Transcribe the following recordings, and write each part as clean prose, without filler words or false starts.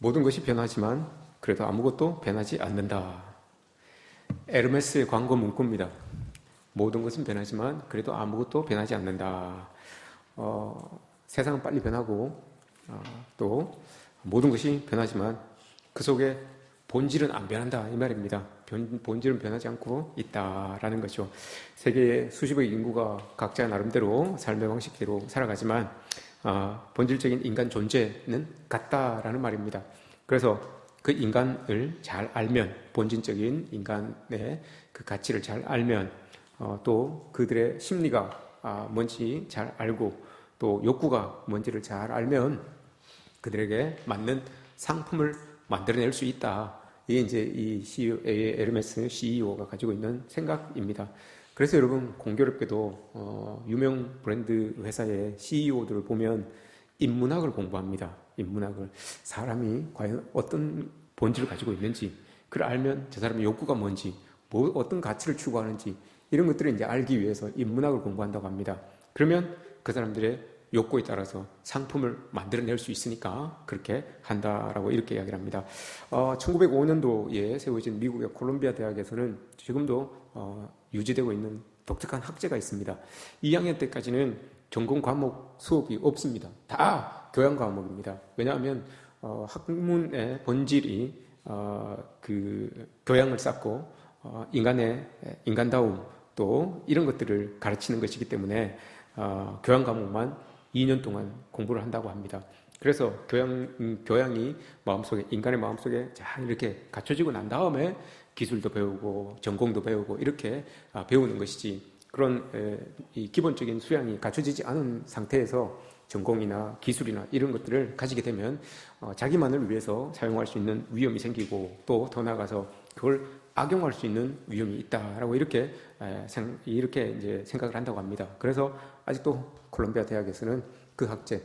모든 것이 변하지만 그래도 아무것도 변하지 않는다. 에르메스의 광고 문구입니다. 모든 것은 변하지만 그래도 아무것도 변하지 않는다. 세상은 빨리 변하고 또 모든 것이 변하지만 그 속에 본질은 안 변한다 이 말입니다. 본질은 변하지 않고 있다라는 거죠. 세계의 수십억 인구가 각자 나름대로 삶의 방식대로 살아가지만 본질적인 인간 존재는 같다라는 말입니다. 그래서 그 인간을 잘 알면, 본질적인 인간의 그 가치를 잘 알면, 또 그들의 심리가 뭔지 잘 알고, 또 욕구가 뭔지를 잘 알면 그들에게 맞는 상품을 만들어낼 수 있다. 이게 이제 이 CEO의 에르메스 CEO가 가지고 있는 생각입니다. 그래서 여러분 공교롭게도 유명 브랜드 회사의 CEO들을 보면 인문학을 공부합니다. 인문학을. 사람이 과연 어떤 본질을 가지고 있는지, 그걸 알면 저 사람의 욕구가 뭔지, 어떤 가치를 추구하는지 이런 것들을 이제 알기 위해서 인문학을 공부한다고 합니다. 그러면 그 사람들의 욕구에 따라서 상품을 만들어낼 수 있으니까 그렇게 한다라고 이렇게 이야기를 합니다. 1905년도에 세워진 미국의 콜롬비아 대학에서는 지금도 유지되고 있는 독특한 학제가 있습니다. 2학년 때까지는 전공 과목 수업이 없습니다. 다 교양 과목입니다. 왜냐하면 학문의 본질이 그 교양을 쌓고 인간의 인간다움 또 이런 것들을 가르치는 것이기 때문에 교양 과목만 2년 동안 공부를 한다고 합니다. 그래서 교양이 마음속에, 인간의 마음속에 잘 이렇게 갖춰지고 난 다음에 기술도 배우고 전공도 배우고 이렇게 배우는 것이지, 그런 이 기본적인 수양이 갖춰지지 않은 상태에서 전공이나 기술이나 이런 것들을 가지게 되면 자기만을 위해서 사용할 수 있는 위험이 생기고, 또 더 나아가서 그걸 악용할 수 있는 위험이 있다라고 이렇게 이제 생각을 한다고 합니다. 그래서 아직도 콜롬비아 대학에서는 그 학제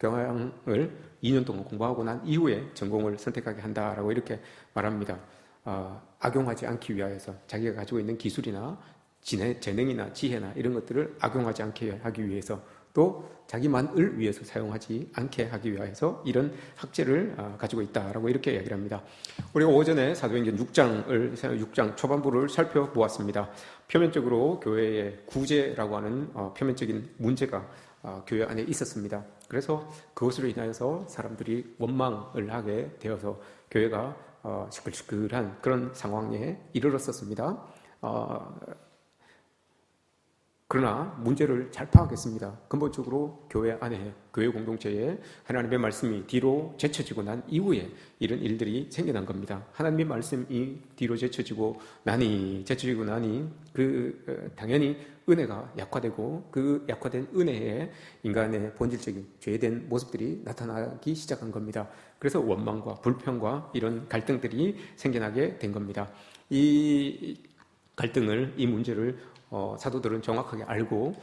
교양을 2년 동안 공부하고 난 이후에 전공을 선택하게 한다라고 이렇게 말합니다. 악용하지 않기 위하여서, 자기가 가지고 있는 기술이나 재능이나 지혜나 이런 것들을 악용하지 않게 하기 위해서, 또 자기만을 위해서 사용하지 않게 하기 위해서 이런 학제를 가지고 있다라고 이렇게 이야기를 합니다. 우리가 오전에 사도행전 6장 초반부를 살펴보았습니다. 표면적으로 교회의 구제라고 하는 표면적인 문제가 교회 안에 있었습니다. 그래서 그것으로 인하여서 사람들이 원망을 하게 되어서 교회가 시끌시끌한 그런 상황에 이르렀었습니다. 그러나 문제를 잘 파악했습니다. 근본적으로 교회 안에, 교회 공동체에 하나님의 말씀이 뒤로 제쳐지고 난 이후에 이런 일들이 생겨난 겁니다. 하나님의 말씀이 뒤로 제쳐지고 나니 당연히 은혜가 약화되고, 그 약화된 은혜에 인간의 본질적인 죄된 모습들이 나타나기 시작한 겁니다. 그래서 원망과 불평과 이런 갈등들이 생겨나게 된 겁니다. 이 갈등을, 이 문제를 사도들은 정확하게 알고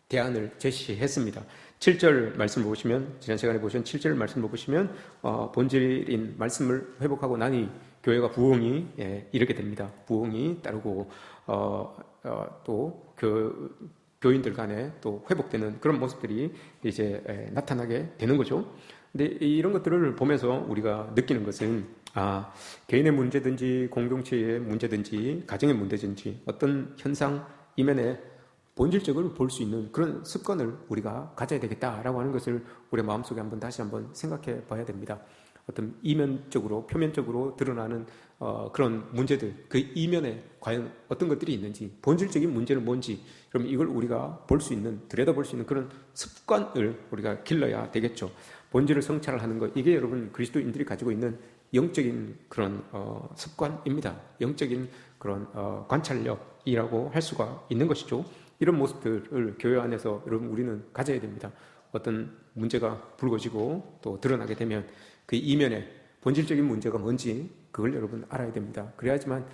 대안을 제시했습니다. 7절 말씀을 보시면, 지난 시간에 보신 7절 말씀을 보시면 본질인 말씀을 회복하고 나니 교회가 부흥이 이르게 됩니다. 부흥이 따르고 또 교인들 간에 또 회복되는 그런 모습들이 이제 나타나게 되는 거죠. 근데 이런 것들을 보면서 우리가 느끼는 것은 개인의 문제든지 공동체의 문제든지 가정의 문제든지 어떤 현상 이면에 본질적으로 볼 수 있는 그런 습관을 우리가 가져야 되겠다라고 하는 것을 우리 마음속에 다시 한번 생각해 봐야 됩니다. 어떤 이면적으로, 표면적으로 드러나는 그런 문제들, 그 이면에 과연 어떤 것들이 있는지, 본질적인 문제는 뭔지, 그럼 이걸 우리가 볼 수 있는, 들여다볼 수 있는 그런 습관을 우리가 길러야 되겠죠. 본질을 성찰을 하는 것, 이게 여러분 그리스도인들이 가지고 있는 영적인 그런 습관입니다. 영적인 그런 관찰력이라고 할 수가 있는 것이죠. 이런 모습들을 교회 안에서 여러분 우리는 가져야 됩니다. 어떤 문제가 불거지고 또 드러나게 되면 그 이면에 본질적인 문제가 뭔지 그걸 여러분 알아야 됩니다. 그래야지만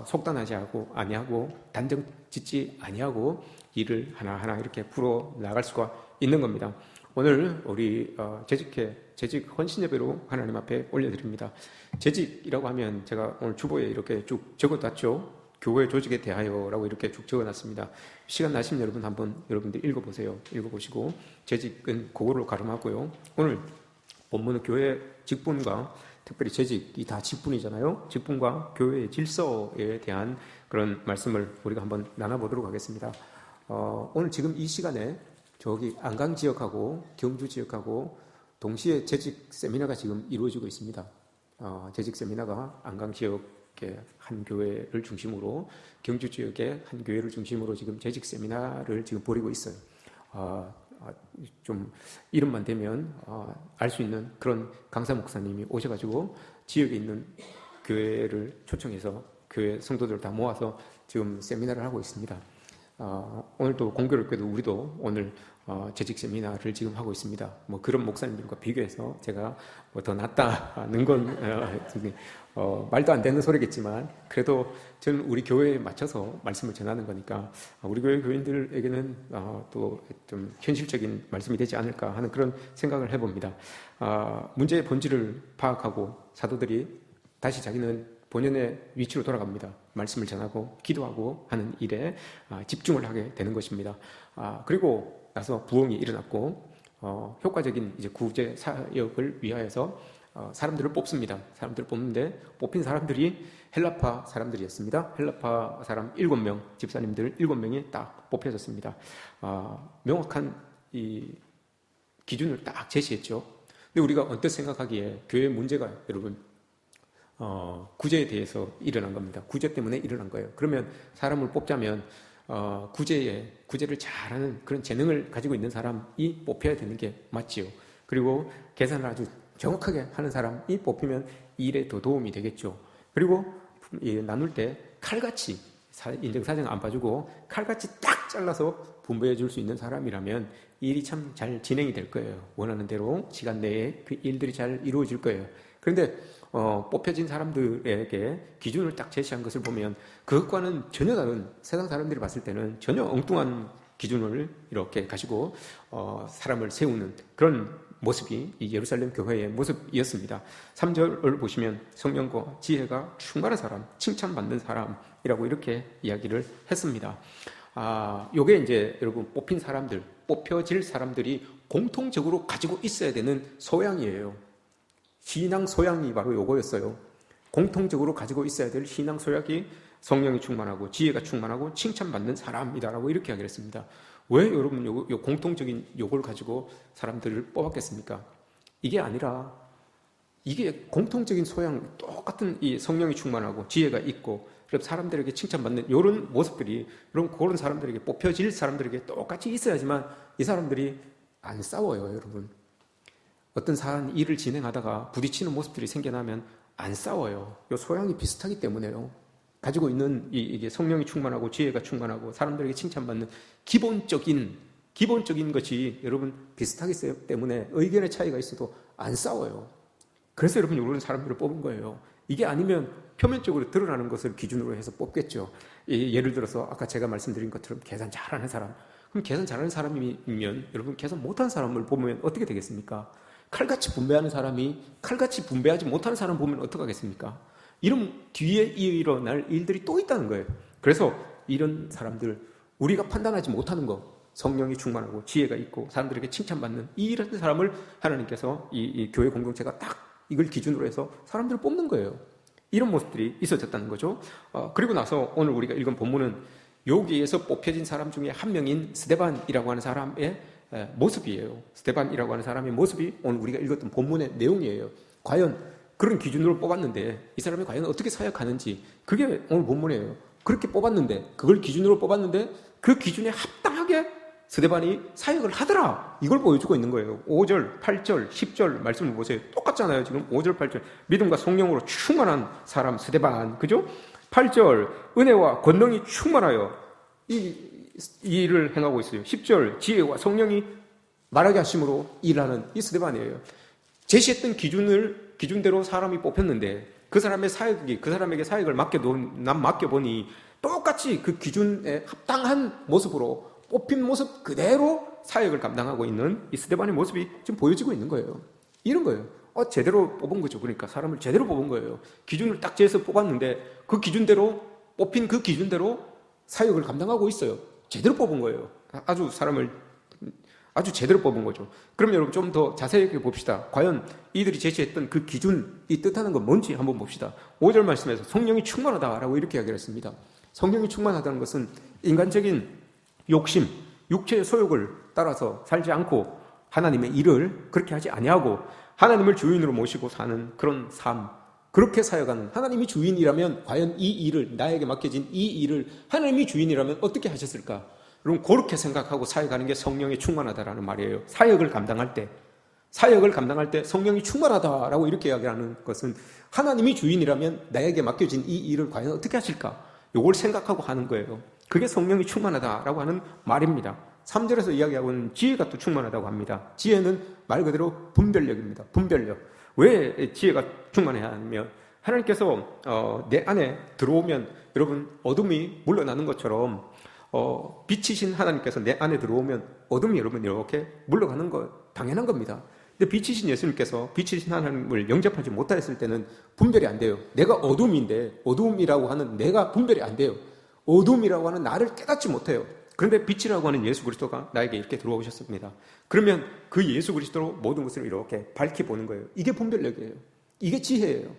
속단하지 아니하고 단정 짓지 아니하고 일을 하나하나 이렇게 풀어 나갈 수가 있는 겁니다. 오늘 우리 재직 헌신 예배로 하나님 앞에 올려드립니다. 재직이라고 하면 제가 오늘 주보에 이렇게 쭉 적어놨죠. 교회 조직에 대하여라고 이렇게 쭉 적어놨습니다. 시간 나시면 여러분들 읽어보세요. 읽어보시고 재직은 그거로 가름하고요. 오늘 본문은 교회 직분과 특별히 재직이 다 직분이잖아요. 직분과 교회의 질서에 대한 그런 말씀을 우리가 한번 나눠보도록 하겠습니다. 오늘 지금 이 시간에 저기 안강 지역하고 경주 지역하고 동시에 재직 세미나가 지금 이루어지고 있습니다. 재직 세미나가 안강 지역의 한 교회를 중심으로 경주 지역의 한 교회를 중심으로 지금 재직 세미나를 지금 벌이고 있어요. 좀 이름만 되면 알 수 있는 그런 강사 목사님이 오셔가지고 지역에 있는 교회를 초청해서 교회 성도들을 다 모아서 지금 세미나를 하고 있습니다. 오늘도 공교롭게도 우리도 오늘 재직 세미나를 지금 하고 있습니다. 뭐 그런 목사님들과 비교해서 제가 뭐 더 낫다는 건 말도 안 되는 소리겠지만 그래도 저는 우리 교회에 맞춰서 말씀을 전하는 거니까 우리 교회 교인들에게는 또 좀 현실적인 말씀이 되지 않을까 하는 그런 생각을 해봅니다. 문제의 본질을 파악하고 사도들이 다시 자기는 본연의 위치로 돌아갑니다. 말씀을 전하고 기도하고 하는 일에 집중을 하게 되는 것입니다. 그리고 나서 부흥이 일어났고 효과적인 이제 구제 사역을 위하여서 사람들을 뽑습니다. 사람들을 뽑는데 뽑힌 사람들이 헬라파 사람들이었습니다. 헬라파 사람 7명, 집사님들 7명이 딱 뽑혀졌습니다. 명확한 이 기준을 딱 제시했죠. 근데 우리가 언뜻 생각하기에 교회의 문제가 여러분 구제에 대해서 일어난 겁니다. 구제 때문에 일어난 거예요. 그러면 사람을 뽑자면 구제를 잘하는 그런 재능을 가지고 있는 사람이 뽑혀야 되는 게 맞지요. 그리고 계산을 아주 정확하게 하는 사람이 뽑히면 일에 더 도움이 되겠죠. 그리고 나눌 때 칼같이 인정사정 안 봐주고 칼같이 딱 잘라서 분배해 줄 수 있는 사람이라면 일이 참 잘 진행이 될 거예요. 원하는 대로 시간 내에 그 일들이 잘 이루어질 거예요. 그런데 뽑혀진 사람들에게 기준을 딱 제시한 것을 보면 그것과는 전혀 다른, 세상 사람들이 봤을 때는 전혀 엉뚱한 기준을 이렇게 가지고 사람을 세우는 그런 모습이 이 예루살렘 교회의 모습이었습니다. 3절을 보시면 성령과 지혜가 충만한 사람, 칭찬받는 사람이라고 이렇게 이야기를 했습니다. 요게 이제 여러분 뽑힌 사람들, 뽑혀질 사람들이 공통적으로 가지고 있어야 되는 소양이에요. 신앙 소양이 바로 요거였어요. 공통적으로 가지고 있어야 될 신앙 소양이 성령이 충만하고 지혜가 충만하고 칭찬받는 사람이다라고 이렇게 이야기를 했습니다. 왜 여러분 요 공통적인 요걸 가지고 사람들을 뽑았겠습니까? 이게 아니라 이게 공통적인 소양, 똑같은 이 성령이 충만하고 지혜가 있고 사람들에게 칭찬받는 이런 모습들이 그런 사람들에게 뽑혀질 사람들에게 똑같이 있어야지만 이 사람들이 안 싸워요, 여러분. 어떤 사안 일을 진행하다가 부딪히는 모습들이 생겨나면 안 싸워요. 요 소양이 비슷하기 때문에요. 가지고 있는 이게 성령이 충만하고 지혜가 충만하고 사람들에게 칭찬받는 기본적인 것이 여러분 비슷하기 때문에 의견의 차이가 있어도 안 싸워요. 그래서 여러분 이런 사람들을 뽑은 거예요. 이게 아니면 표면적으로 드러나는 것을 기준으로 해서 뽑겠죠. 예를 들어서 아까 제가 말씀드린 것처럼 계산 잘하는 사람. 그럼 계산 잘하는 사람이면 여러분 계산 못하는 사람을 보면 어떻게 되겠습니까? 칼같이 분배하는 사람이 칼같이 분배하지 못하는 사람 보면 어떡하겠습니까? 이런 뒤에 일어날 일들이 또 있다는 거예요. 그래서 이런 사람들, 우리가 판단하지 못하는 거, 성령이 충만하고 지혜가 있고 사람들에게 칭찬받는 이런 사람을 하나님께서 이 교회 공동체가 딱 이걸 기준으로 해서 사람들을 뽑는 거예요. 이런 모습들이 있어졌다는 거죠. 그리고 나서 오늘 우리가 읽은 본문은 여기에서 뽑혀진 사람 중에 한 명인 스데반이라고 하는 사람의 모습이에요. 스데반이라고 하는 사람의 모습이 오늘 우리가 읽었던 본문의 내용이에요. 과연 그런 기준으로 뽑았는데 이 사람이 과연 어떻게 사역하는지 그게 오늘 본문이에요. 그렇게 뽑았는데 그걸 기준으로 뽑았는데 그 기준에 합당하게 스데반이 사역을 하더라. 이걸 보여주고 있는 거예요. 5절, 8절, 10절 말씀을 보세요. 똑같잖아요. 지금 5절, 8절. 믿음과 성령으로 충만한 사람 스데반. 그죠? 8절 은혜와 권능이 충만하여 이 일을 행하고 있어요. 10절 지혜와 성령이 말하게 하심으로 일하는 이 스데반이에요. 제시했던 기준대로 사람이 뽑혔는데 그 사람의 사역이 그 사람에게 사역을 맡겨보니 똑같이 그 기준에 합당한 모습으로 뽑힌 모습 그대로 사역을 감당하고 있는 이 스데반의 모습이 지금 보여지고 있는 거예요. 이런 거예요. 제대로 뽑은 거죠. 그러니까 사람을 제대로 뽑은 거예요. 기준을 딱 재서 뽑았는데 그 기준대로 뽑힌 그 기준대로 사역을 감당하고 있어요. 제대로 뽑은 거예요. 아주 사람을 아주 제대로 뽑은 거죠. 그럼 여러분 좀 더 자세히 봅시다. 과연 이들이 제시했던 그 기준이 뜻하는 건 뭔지 한번 봅시다. 5절 말씀에서 성령이 충만하다라고 이렇게 이야기를 했습니다. 성령이 충만하다는 것은 인간적인 욕심, 육체의 소욕을 따라서 살지 않고 하나님의 일을 그렇게 하지 아니하고 하나님을 주인으로 모시고 사는 그런 삶, 그렇게 사역하는, 하나님이 주인이라면 과연 이 일을, 나에게 맡겨진 이 일을 하나님이 주인이라면 어떻게 하셨을까? 여러분 그렇게 생각하고 사역하는 게 성령이 충만하다라는 말이에요. 사역을 감당할 때 성령이 충만하다라고 이렇게 이야기하는 것은 하나님이 주인이라면 나에게 맡겨진 이 일을 과연 어떻게 하실까? 이걸 생각하고 하는 거예요. 그게 성령이 충만하다라고 하는 말입니다. 3절에서 이야기하고 있는 지혜가 또 충만하다고 합니다. 지혜는 말 그대로 분별력입니다. 분별력. 왜 지혜가 충만해야 하냐면 하나님께서 내 안에 들어오면 여러분 어둠이 물러나는 것처럼 빛이신 하나님께서 내 안에 들어오면 어둠이 여러분 이렇게 물러가는 거 당연한 겁니다. 근데 빛이신 예수님께서 빛이신 하나님을 영접하지 못하였을 때는 분별이 안 돼요. 내가 어둠인데 어둠이라고 하는 내가 분별이 안 돼요. 어둠이라고 하는 나를 깨닫지 못해요. 그런데 빛이라고 하는 예수 그리스도가 나에게 이렇게 들어오셨습니다. 그러면 그 예수 그리스도로 모든 것을 이렇게 밝혀보는 거예요. 이게 분별력이에요. 이게 지혜예요.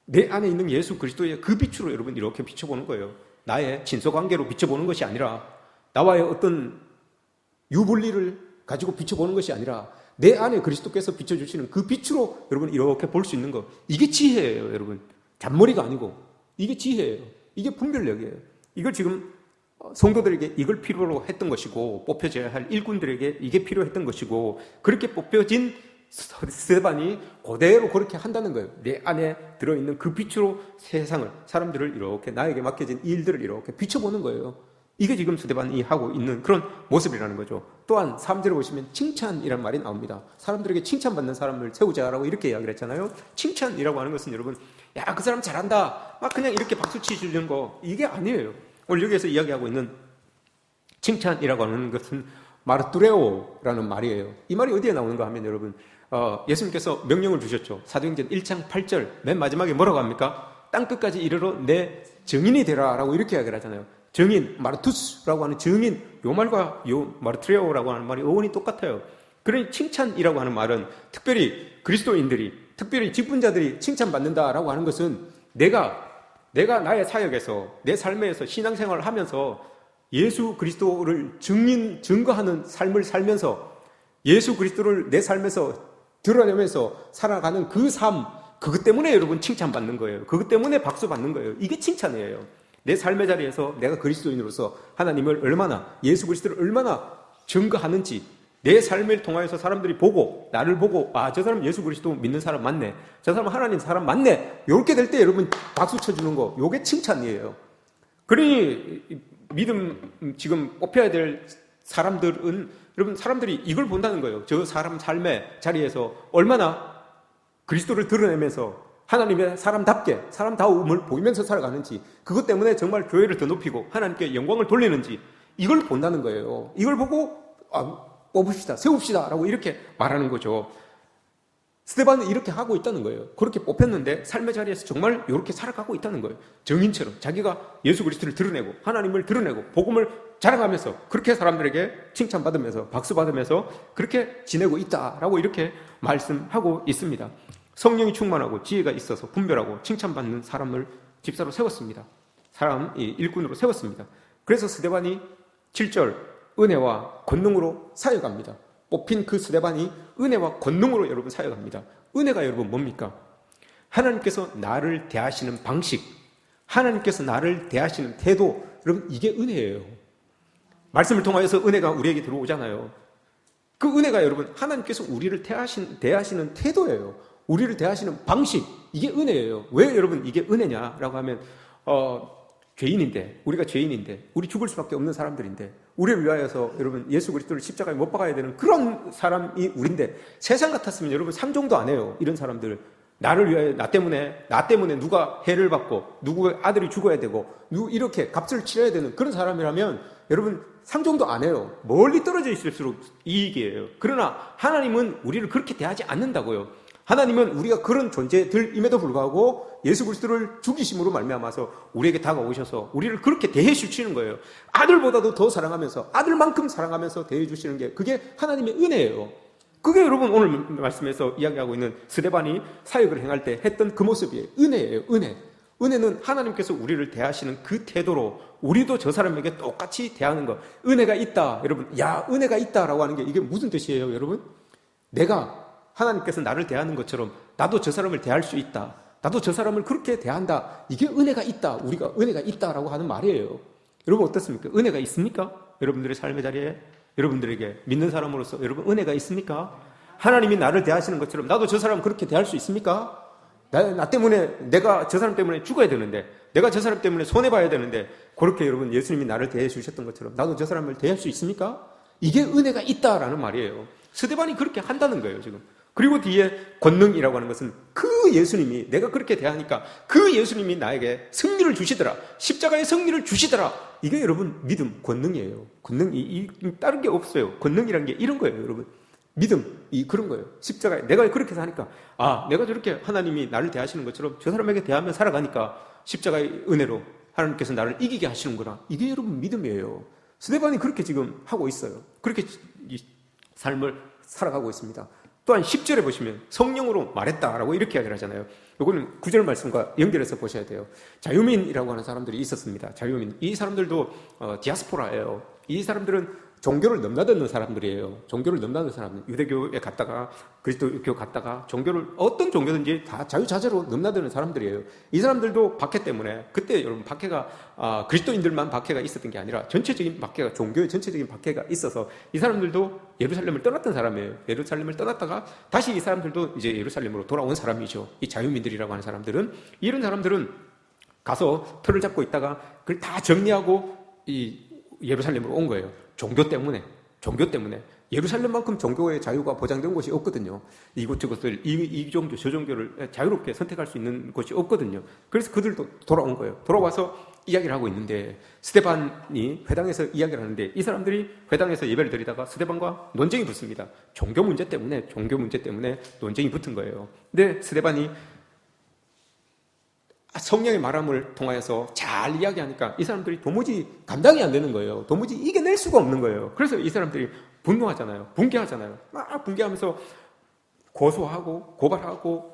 내 안에 있는 예수 그리스도의 그 빛으로 여러분 이렇게 비춰보는 거예요. 나의 친소관계로 비춰보는 것이 아니라 나와의 어떤 유불리를 가지고 비춰보는 것이 아니라 내 안에 그리스도께서 비춰주시는 그 빛으로 여러분 이렇게 볼 수 있는 것. 이게 지혜예요, 여러분. 잔머리가 아니고 이게 지혜예요. 이게 분별력이에요. 이걸 지금 성도들에게 이걸 필요로 했던 것이고 뽑혀져야 할 일꾼들에게 이게 필요했던 것이고 그렇게 뽑혀진 스데반이 그대로 그렇게 한다는 거예요. 내 안에 들어있는 그 빛으로 세상을, 사람들을 이렇게 나에게 맡겨진 일들을 이렇게 비춰보는 거예요. 이게 지금 스데반이 하고 있는 그런 모습이라는 거죠. 또한 3절에 보시면 칭찬이라는 말이 나옵니다. 사람들에게 칭찬받는 사람을 세우자라고 이렇게 이야기를 했잖아요. 칭찬이라고 하는 것은 여러분, 야, 그 사람 잘한다, 막 그냥 이렇게 박수 치주는 거, 이게 아니에요. 오늘 여기에서 이야기하고 있는 칭찬이라고 하는 것은 마르투레오라는 말이에요. 이 말이 어디에 나오는가 하면 여러분, 예수님께서 명령을 주셨죠. 사도행전 1장 8절 맨 마지막에 뭐라고 합니까? 땅끝까지 이르러 내 증인이 되라 라고 이렇게 이야기를 하잖아요. 증인, 마르투스라고 하는 증인, 요 말과 요 마르투레오라고 하는 말이 어원이 똑같아요. 그러니 칭찬이라고 하는 말은 특별히 그리스도인들이, 특별히 직분자들이 칭찬받는다라고 하는 것은 내가 나의 사역에서, 내 삶에서 신앙생활을 하면서 예수 그리스도를 증거하는 삶을 살면서 예수 그리스도를 내 삶에서 드러내면서 살아가는 그 삶, 그것 때문에 여러분 칭찬받는 거예요. 그것 때문에 박수 받는 거예요. 이게 칭찬이에요. 내 삶의 자리에서 내가 그리스도인으로서 하나님을 얼마나, 예수 그리스도를 얼마나 증거하는지, 내 삶을 통하여서 사람들이 보고, 나를 보고, 아, 저 사람 예수 그리스도 믿는 사람 맞네, 저 사람 하나님 사람 맞네, 이렇게 될 때 여러분 박수 쳐주는 거, 요게 칭찬이에요. 그러니 믿음 지금 뽑혀야 될 사람들은, 여러분 사람들이 이걸 본다는 거예요. 저 사람 삶의 자리에서 얼마나 그리스도를 드러내면서 하나님의 사람답게, 사람다움을 보이면서 살아가는지, 그것 때문에 정말 교회를 더 높이고 하나님께 영광을 돌리는지, 이걸 본다는 거예요. 이걸 보고 뽑읍시다, 세웁시다 라고 이렇게 말하는 거죠. 스데반은 이렇게 하고 있다는 거예요. 그렇게 뽑혔는데 삶의 자리에서 정말 이렇게 살아가고 있다는 거예요. 증인처럼 자기가 예수 그리스도를 드러내고 하나님을 드러내고 복음을 자랑하면서 그렇게 사람들에게 칭찬받으면서 박수받으면서 그렇게 지내고 있다라고 이렇게 말씀하고 있습니다. 성령이 충만하고 지혜가 있어서 분별하고 칭찬받는 사람을 집사로 세웠습니다. 일꾼으로 세웠습니다. 그래서 스데반이 7절 은혜와 권능으로 사역합니다. 뽑힌 그 스데반이 은혜와 권능으로 여러분 사역합니다. 은혜가 여러분 뭡니까? 하나님께서 나를 대하시는 방식, 하나님께서 나를 대하시는 태도, 여러분 이게 은혜예요. 말씀을 통하여서 은혜가 우리에게 들어오잖아요. 그 은혜가 여러분 하나님께서 우리를 대하시는 태도예요. 우리를 대하시는 방식, 이게 은혜예요. 왜 여러분 이게 은혜냐라고 하면 죄인인데, 우리가 죄인인데, 우리 죽을 수밖에 없는 사람들인데, 우리를 위하여서 여러분 예수 그리스도를 십자가에 못 박아야 되는 그런 사람이 우린데, 세상 같았으면 여러분 상종도 안 해요. 이런 사람들, 나를 위하여, 나 때문에 누가 해를 받고 누구의 아들이 죽어야 되고 이렇게 값을 치러야 되는 그런 사람이라면 여러분 상종도 안 해요. 멀리 떨어져 있을수록 이익이에요. 그러나 하나님은 우리를 그렇게 대하지 않는다고요. 하나님은 우리가 그런 존재들임에도 불구하고 예수 그리스도를 죽이심으로 말미암아서 우리에게 다가오셔서 우리를 그렇게 대해 주시는 거예요. 아들보다도 더 사랑하면서, 아들만큼 사랑하면서 대해 주시는 게 그게 하나님의 은혜예요. 그게 여러분 오늘 말씀에서 이야기하고 있는 스데반이 사역을 행할 때 했던 그 모습이에요. 은혜예요. 은혜. 은혜는 하나님께서 우리를 대하시는 그 태도로 우리도 저 사람에게 똑같이 대하는 것. 은혜가 있다. 여러분, 야, 은혜가 있다라고 하는 게 이게 무슨 뜻이에요, 여러분? 내가 하나님께서 나를 대하는 것처럼 나도 저 사람을 대할 수 있다. 나도 저 사람을 그렇게 대한다. 이게 은혜가 있다. 우리가 은혜가 있다라고 하는 말이에요. 여러분 어떻습니까? 은혜가 있습니까? 여러분들의 삶의 자리에 여러분들에게 믿는 사람으로서 여러분 은혜가 있습니까? 하나님이 나를 대하시는 것처럼 나도 저 사람 그렇게 대할 수 있습니까? 나 때문에 내가 저 사람 때문에 죽어야 되는데 내가 저 사람 때문에 손해봐야 되는데 그렇게 여러분 예수님이 나를 대해 주셨던 것처럼 나도 저 사람을 대할 수 있습니까? 이게 은혜가 있다라는 말이에요. 스데반이 그렇게 한다는 거예요 지금. 그리고 뒤에 권능이라고 하는 것은 그 예수님이 내가 그렇게 대하니까 그 예수님이 나에게 승리를 주시더라. 십자가의 승리를 주시더라. 이게 여러분 믿음, 권능이에요. 권능이 다른 게 없어요. 권능이라는 게 이런 거예요 여러분. 믿음이 그런 거예요. 십자가에 내가 그렇게 사니까 내가 저렇게 하나님이 나를 대하시는 것처럼 저 사람에게 대하며 살아가니까 십자가의 은혜로 하나님께서 나를 이기게 하시는구나. 이게 여러분 믿음이에요. 스데반이 그렇게 지금 하고 있어요. 그렇게 이 삶을 살아가고 있습니다. 또한 10절에 보시면 성령으로 말했다라고 이렇게 이야기를 하잖아요. 이거는 9절 말씀과 연결해서 보셔야 돼요. 자유민이라고 하는 사람들이 있었습니다. 자유민. 이 사람들도 디아스포라예요. 이 사람들은 종교를 넘나드는 사람들이에요. 종교를 넘나드는 사람들. 유대교에 갔다가 그리스도교 갔다가 종교를 어떤 종교든지 다 자유자재로 넘나드는 사람들이에요. 이 사람들도 박해 때문에 그때 여러분 박해가 그리스도인들만 박해가 있었던 게 아니라 전체적인 박해가 종교의 전체적인 박해가 있어서 이 사람들도 예루살렘을 떠났던 사람이에요. 예루살렘을 떠났다가 다시 이 사람들도 이제 예루살렘으로 돌아온 사람이죠. 이 자유민들이라고 하는 사람들은 이런 사람들은 가서 틀을 잡고 있다가 그걸 다 정리하고 이 예루살렘으로 온 거예요. 종교 때문에 예루살렘만큼 종교의 자유가 보장된 곳이 없거든요. 이곳저곳을 이 종교 저 종교를 자유롭게 선택할 수 있는 곳이 없거든요. 그래서 그들도 돌아온 거예요. 돌아와서 이야기를 하고 있는데 스데반이 회당에서 이야기를 하는데 이 사람들이 회당에서 예배를 드리다가 스데반과 논쟁이 붙습니다. 종교 문제 때문에 논쟁이 붙은 거예요. 근데 스데반이 성령의 말함을 통하여서 잘 이야기하니까 이 사람들이 도무지 감당이 안 되는 거예요. 도무지 이겨낼 수가 없는 거예요. 그래서 이 사람들이 분노하잖아요. 붕괴하잖아요. 막 붕괴하면서 고소하고 고발하고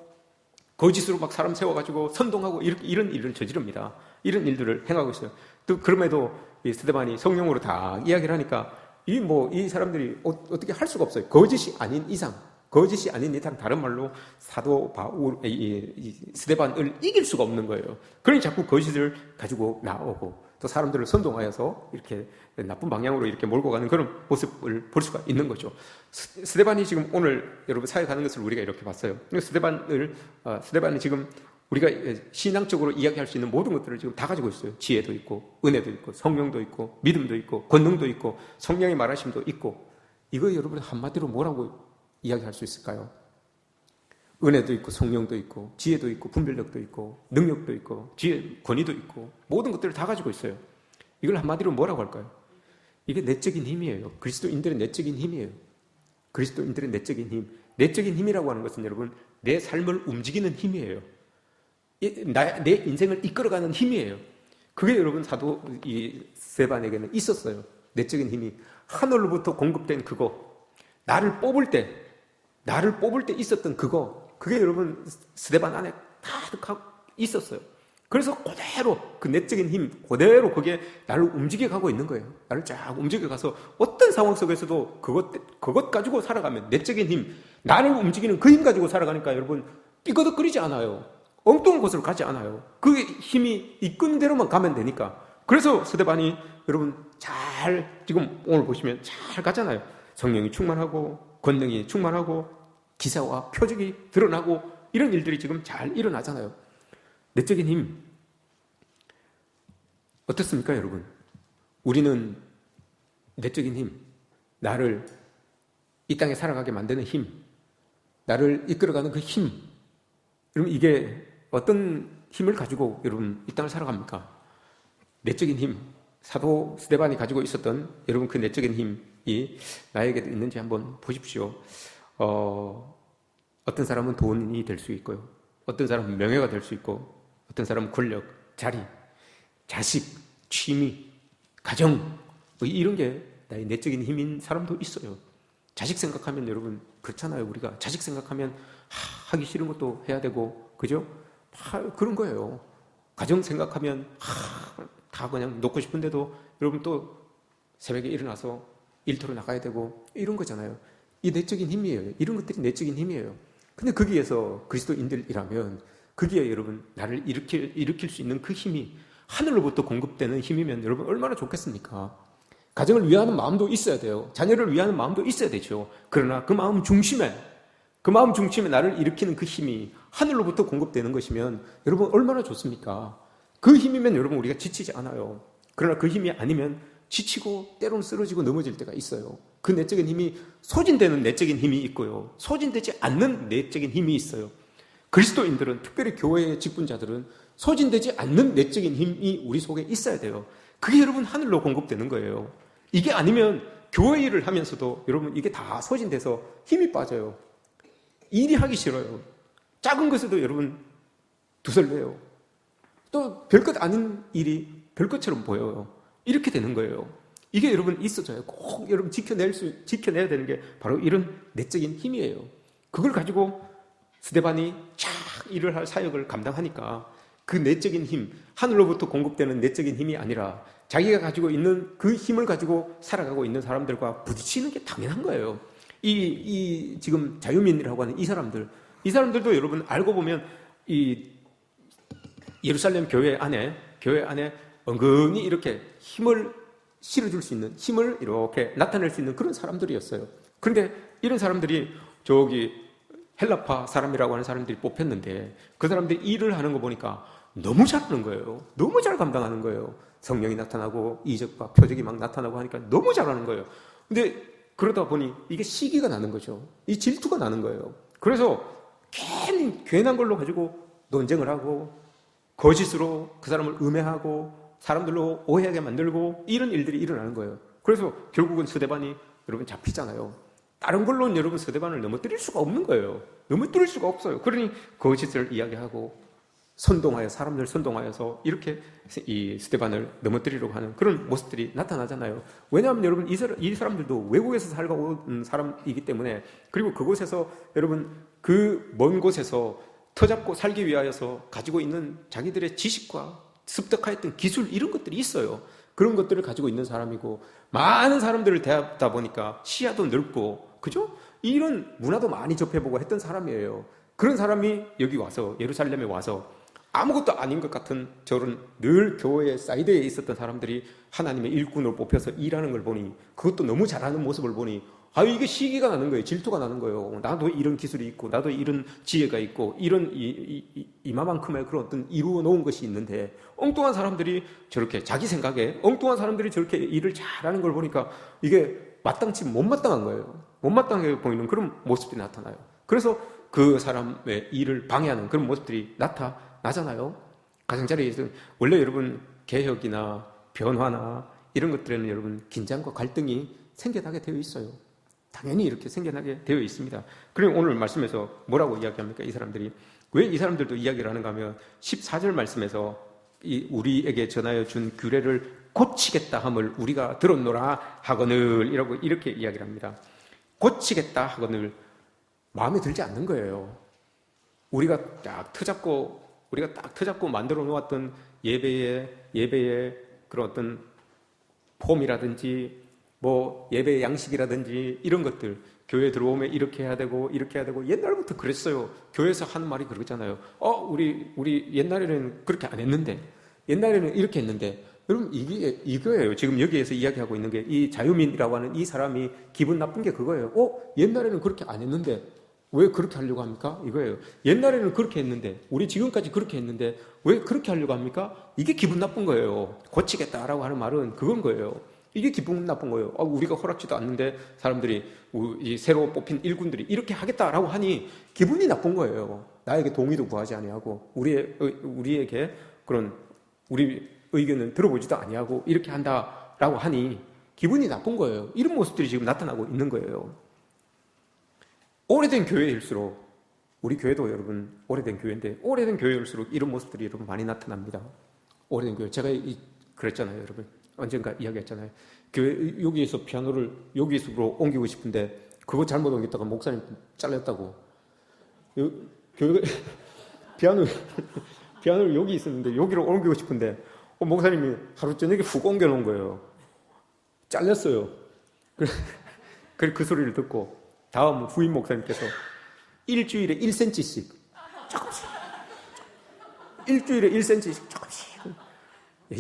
거짓으로 막 사람 세워가지고 선동하고 이런 일을 저지릅니다. 이런 일들을 행하고 있어요. 또 그럼에도 이 스데반이 성령으로 다 이야기를 하니까 이 사람들이 어떻게 할 수가 없어요. 거짓이 아닌 이상 다른 말로 사도 스데반을 이길 수가 없는 거예요. 그러니 자꾸 거짓을 가지고 나오고 또 사람들을 선동하여서 이렇게 나쁜 방향으로 이렇게 몰고 가는 그런 모습을 볼 수가 있는 거죠. 스데반이 지금 오늘 여러분 사역하는 것을 우리가 이렇게 봤어요. 스데반이 지금 우리가 신앙적으로 이야기할 수 있는 모든 것들을 지금 다 가지고 있어요. 지혜도 있고 은혜도 있고 성령도 있고 믿음도 있고 권능도 있고 성령의 말하심도 있고 이거 여러분 한마디로 뭐라고 이야기할 수 있을까요? 은혜도 있고 성령도 있고 지혜도 있고 분별력도 있고 능력도 있고 권위도 있고 모든 것들을 다 가지고 있어요. 이걸 한마디로 뭐라고 할까요? 이게 내적인 힘이에요. 그리스도인들의 내적인 힘이에요. 그리스도인들의 내적인 힘. 내적인 힘이라고 하는 것은 여러분 내 삶을 움직이는 힘이에요. 내 인생을 이끌어가는 힘이에요. 그게 여러분 사도 스데반에게는 있었어요. 내적인 힘이 하늘로부터 공급된 그거. 나를 뽑을 때 있었던 그게 여러분 스데반 안에 가득하고 있었어요. 그래서 그대로 그 내적인 힘 그대로 그게 나를 움직여가고 있는 거예요. 나를 쫙 움직여가서 어떤 상황 속에서도 그것 가지고 살아가면 내적인 힘, 나를 움직이는 그 힘 가지고 살아가니까 여러분 삐거덕거리지 않아요. 엉뚱한 곳으로 가지 않아요. 그 힘이 이끄는 대로만 가면 되니까. 그래서 스데반이 여러분 지금 오늘 보시면 잘 가잖아요. 성령이 충만하고 권능이 충만하고 기사와 표적이 드러나고 이런 일들이 지금 잘 일어나잖아요. 내적인 힘 어떻습니까 여러분? 우리는 내적인 힘, 나를 이 땅에 살아가게 만드는 힘, 나를 이끌어가는 그 힘, 여러분 이게 어떤 힘을 가지고 여러분 이 땅을 살아갑니까? 내적인 힘, 사도 스데반이 가지고 있었던 여러분 그 내적인 힘이 나에게도 있는지 한번 보십시오. 어떤 사람은 돈이 될 수 있고요. 어떤 사람은 명예가 될 수 있고, 어떤 사람은 권력, 자리, 자식, 취미, 가정, 뭐 이런 게 나의 내적인 힘인 사람도 있어요. 자식 생각하면 여러분 그렇잖아요. 우리가 자식 생각하면 하기 싫은 것도 해야 되고, 그죠? 그런 거예요. 가정 생각하면 다 그냥 놓고 싶은데도 여러분 또 새벽에 일어나서 일터로 나가야 되고 이런 거잖아요. 이 내적인 힘이에요. 이런 것들이 내적인 힘이에요. 근데 거기에서 그리스도인들이라면 거기에 여러분 나를 일으킬 수 있는 그 힘이 하늘로부터 공급되는 힘이면 여러분 얼마나 좋겠습니까? 가정을 위하는 마음도 있어야 돼요. 자녀를 위하는 마음도 있어야 되죠. 그러나 그 마음 중심에 나를 일으키는 그 힘이 하늘로부터 공급되는 것이면 여러분 얼마나 좋습니까? 그 힘이면 여러분 우리가 지치지 않아요. 그러나 그 힘이 아니면 지치고 때로는 쓰러지고 넘어질 때가 있어요. 그 내적인 힘이 소진되는 내적인 힘이 있고요. 소진되지 않는 내적인 힘이 있어요. 그리스도인들은, 특별히 교회의 직분자들은 소진되지 않는 내적인 힘이 우리 속에 있어야 돼요. 그게 여러분 하늘로 공급되는 거예요. 이게 아니면 교회 일을 하면서도 여러분 이게 다 소진돼서 힘이 빠져요. 일이 하기 싫어요. 작은 것에도 여러분 두설려요. 또 별것 아닌 일이 별것처럼 보여요. 이렇게 되는 거예요. 이게 여러분 있어져요. 꼭 여러분 지켜내야 되는 게 바로 이런 내적인 힘이에요. 그걸 가지고 스데반이 쫙 일을 할 사역을 감당하니까 그 내적인 힘, 하늘로부터 공급되는 내적인 힘이 아니라 자기가 가지고 있는 그 힘을 가지고 살아가고 있는 사람들과 부딪히는 게 당연한 거예요. 지금 자유민이라고 하는 이 사람들도 여러분 알고 보면 이 예루살렘 교회 안에 은근히 이렇게 힘을 실어줄 수 있는, 힘을 이렇게 나타낼 수 있는 그런 사람들이었어요. 그런데 이런 사람들이 저기 헬라파 사람이라고 하는 사람들이 뽑혔는데 그 사람들이 일을 하는 거 보니까 너무 잘하는 거예요. 너무 잘 감당하는 거예요. 성령이 나타나고 이적과 표적이 막 나타나고 하니까 너무 잘하는 거예요. 근데 그러다 보니 이게 시기가 나는 거죠. 이 질투가 나는 거예요. 그래서 괜한 걸로 가지고 논쟁을 하고 거짓으로 그 사람을 음해하고 사람들로 오해하게 만들고 이런 일들이 일어나는 거예요. 그래서 결국은 스데반이 여러분 잡히잖아요. 다른 걸로는 여러분 스데반을 넘어뜨릴 수가 없는 거예요. 넘어뜨릴 수가 없어요. 그러니 거짓을 이야기하고 사람들 선동하여서 이렇게 이 스데반을 넘어뜨리려고 하는 그런 모습들이 나타나잖아요. 왜냐하면 여러분 이 사람들도 외국에서 살고 온 사람이기 때문에, 그리고 그곳에서 여러분 그 먼 곳에서 터잡고 살기 위하여서 가지고 있는 자기들의 지식과 습득하였던 기술 이런 것들이 있어요. 그런 것들을 가지고 있는 사람이고 많은 사람들을 대하다 보니까 시야도 넓고, 그죠? 이런 문화도 많이 접해보고 했던 사람이에요. 그런 사람이 여기 와서 예루살렘에 와서 아무것도 아닌 것 같은 저런 늘 교회의 사이드에 있었던 사람들이 하나님의 일꾼으로 뽑혀서 일하는 걸 보니, 그것도 너무 잘하는 모습을 보니 이게 시기가 나는 거예요. 질투가 나는 거예요. 나도 이런 기술이 있고 나도 이런 지혜가 있고 이런 이마만큼의 그런 어떤 이루어 놓은 것이 있는데 엉뚱한 사람들이 저렇게 자기 생각에 엉뚱한 사람들이 저렇게 일을 잘하는 걸 보니까 이게 마땅치 못마땅한 거예요. 못마땅하게 보이는 그런 모습들이 나타나요. 그래서 그 사람의 일을 방해하는 그런 모습들이 나타나잖아요. 가정자리에서 원래 여러분 개혁이나 변화나 이런 것들에는 여러분 긴장과 갈등이 생겨나게 되어 있어요. 당연히 이렇게 생겨나게 되어 있습니다. 그리고 오늘 말씀에서 뭐라고 이야기합니까? 이 사람들이 왜 이 사람들도 이야기를 하는가 하면 14절 말씀에서 우리에게 전하여 준 규례를 고치겠다 함을 우리가 들었노라 하거늘 이렇게 이야기를 합니다. 고치겠다 하거늘 마음에 들지 않는 거예요. 우리가 딱 터잡고 만들어 놓았던 예배의 그런 어떤 폼이라든지 예배의 양식이라든지 이런 것들, 교회 들어오면 이렇게 해야 되고 옛날부터 그랬어요. 교회에서 하는 말이 그러잖아요. 우리 옛날에는 그렇게 안 했는데, 옛날에는 이렇게 했는데. 여러분 이거예요. 지금 여기에서 이야기하고 있는 게 이 자유민이라고 하는 이 사람이 기분 나쁜 게 그거예요. 옛날에는 그렇게 안 했는데 왜 그렇게 하려고 합니까? 이거예요. 옛날에는 그렇게 했는데, 우리 지금까지 그렇게 했는데 왜 그렇게 하려고 합니까? 이게 기분 나쁜 거예요. 고치겠다라고 하는 말은 그건 거예요. 이게 기분 나쁜 거예요. 우리가 허락지도 않는데 사람들이 이 새로 뽑힌 일꾼들이 이렇게 하겠다라고 하니 기분이 나쁜 거예요. 나에게 동의도 구하지 아니하고 우리에게 그런 우리 의견은 들어보지도 아니하고 이렇게 한다라고 하니 기분이 나쁜 거예요. 이런 모습들이 지금 나타나고 있는 거예요. 오래된 교회일수록, 우리 교회도 여러분 오래된 교회인데 오래된 교회일수록 이런 모습들이 여러분 많이 나타납니다. 오래된 교회. 제가 그랬잖아요, 여러분. 언젠가 이야기했잖아요. 교회 여기에서 피아노를 여기로 옮기고 싶은데 그거 잘못 옮겼다가 목사님 잘렸다고. 교회 피아노를 여기 있었는데 여기로 옮기고 싶은데 목사님이 하루 저녁에 훅 옮겨놓은 거예요. 잘렸어요. 그래 그 소리를 듣고 다음 후임 목사님께서 일주일에 1cm씩 조금씩, 일주일에 1cm씩 조금씩,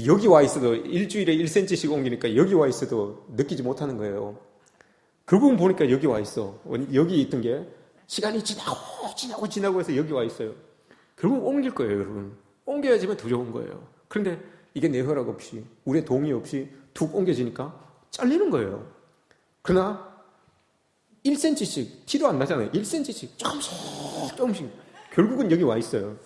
여기 와 있어도 일주일에 1cm씩 옮기니까 여기 와 있어도 느끼지 못하는 거예요. 결국은 보니까 여기 와 있어. 여기 있던 게 시간이 지나고 해서 여기 와 있어요. 결국 옮길 거예요, 여러분. 옮겨야지만 더 좋은 거예요. 그런데 이게 내 허락 없이, 우리의 동의 없이 툭 옮겨지니까 잘리는 거예요. 그러나 1cm씩, 티도 안 나잖아요. 1cm씩 조금씩 결국은 여기 와 있어요.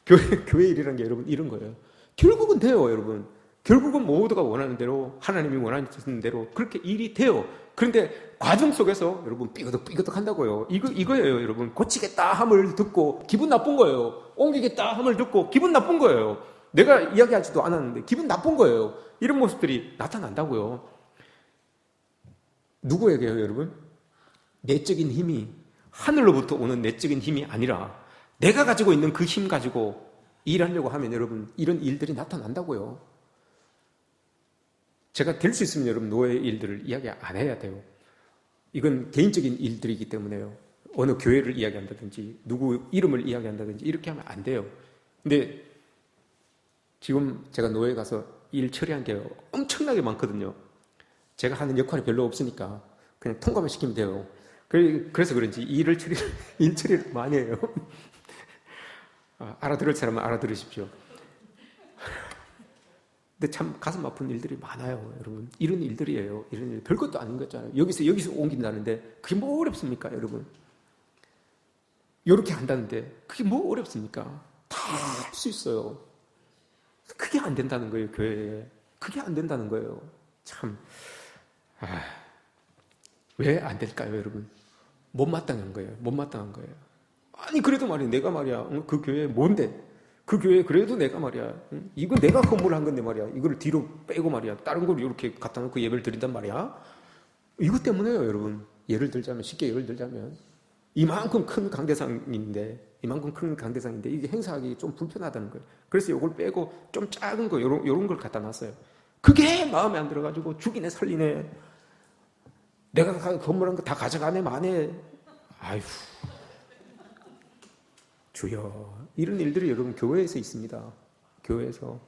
교회 일이라는 게 여러분 이런 거예요. 결국은 돼요, 여러분. 결국은 모두가 원하는 대로, 하나님이 원하는 대로 그렇게 일이 돼요. 그런데 과정 속에서 여러분 삐그덕 한다고요. 이거예요, 여러분. 고치겠다 함을 듣고 기분 나쁜 거예요. 옮기겠다 함을 듣고 기분 나쁜 거예요. 내가 이야기하지도 않았는데 기분 나쁜 거예요. 이런 모습들이 나타난다고요. 누구에게요, 여러분? 내적인 힘이, 하늘로부터 오는 내적인 힘이 아니라 내가 가지고 있는 그 힘 가지고 일하려고 하면 여러분 이런 일들이 나타난다고요. 제가 될 수 있으면 여러분 노예의 일들을 이야기 안 해야 돼요. 이건 개인적인 일들이기 때문에요. 어느 교회를 이야기한다든지 누구 이름을 이야기한다든지 이렇게 하면 안 돼요. 근데 지금 제가 노예에 가서 일 처리한 게 엄청나게 많거든요. 제가 하는 역할이 별로 없으니까 그냥 통과만 시키면 돼요. 그래서 그런지 일 처리를 많이 해요. 알아들을 사람은 알아들으십시오. 근데 참 가슴 아픈 일들이 많아요, 여러분. 이런 일들이에요. 이런 일. 별것도 아닌 거잖아요. 여기서 옮긴다는데 그게 뭐 어렵습니까, 여러분? 이렇게 한다는데 그게 뭐 어렵습니까? 다 할 수 있어요. 그게 안 된다는 거예요, 교회에. 그게 안 된다는 거예요. 참. 왜 안 될까요, 여러분? 못마땅한 거예요. 못마땅한 거예요. 아니, 그래도 말이야, 내가 말이야, 그 교회 뭔데? 그 교회 그래도 내가 말이야, 이거 내가 건물을 한 건데 말이야, 이걸 뒤로 빼고 말이야, 다른 걸 이렇게 갖다 놓고 예배를 드린단 말이야. 이것 때문에요, 여러분. 쉽게 예를 들자면, 이만큼 큰 강대상인데 이게 행사하기 좀 불편하다는 거예요. 그래서 이걸 빼고 좀 작은 거, 요런 걸 갖다 놨어요. 그게 마음에 안 들어가지고 죽이네, 살리네. 내가 건물 한 거 다 가져가네, 마네. 아휴. 주여. 이런 일들이 여러분 교회에서 있습니다. 교회에서.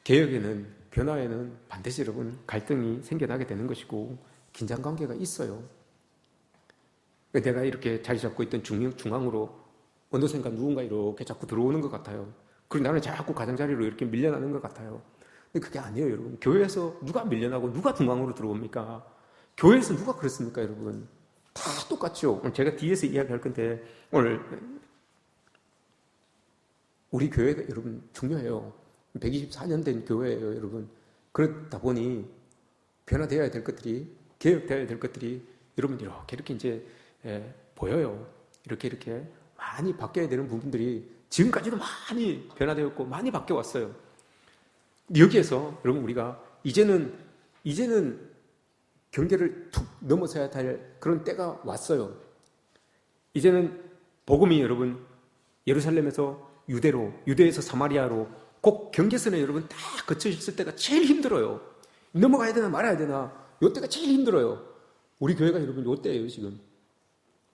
개혁에는, 변화에는 반드시 여러분 갈등이 생겨나게 되는 것이고 긴장관계가 있어요. 내가 이렇게 자리 잡고 있던 중앙으로 어느샌가 누군가 이렇게 자꾸 들어오는 것 같아요. 그리고 나는 자꾸 가장자리로 이렇게 밀려나는 것 같아요. 근데 그게 아니에요, 여러분. 교회에서 누가 밀려나고 누가 중앙으로 들어옵니까? 교회에서 누가 그렇습니까, 여러분? 다 똑같죠. 오늘 제가 뒤에서 이야기할 건데 오늘 우리 교회가 여러분 중요해요. 124년 된 교회예요, 여러분. 그렇다 보니 변화되어야 될 것들이, 개혁되어야 될 것들이 여러분 이렇게 이제 보여요. 이렇게 많이 바뀌어야 되는 부분들이 지금까지도 많이 변화되었고 많이 바뀌어 왔어요. 여기에서 여러분 우리가 이제는 경계를 툭 넘어서야 될 그런 때가 왔어요. 이제는 복음이 여러분 예루살렘에서 유대에서 사마리아로 꼭 경계선에 여러분 딱 거쳐 있을 때가 제일 힘들어요. 넘어가야 되나 말아야 되나 이때가 제일 힘들어요. 우리 교회가 여러분 이때예요, 지금.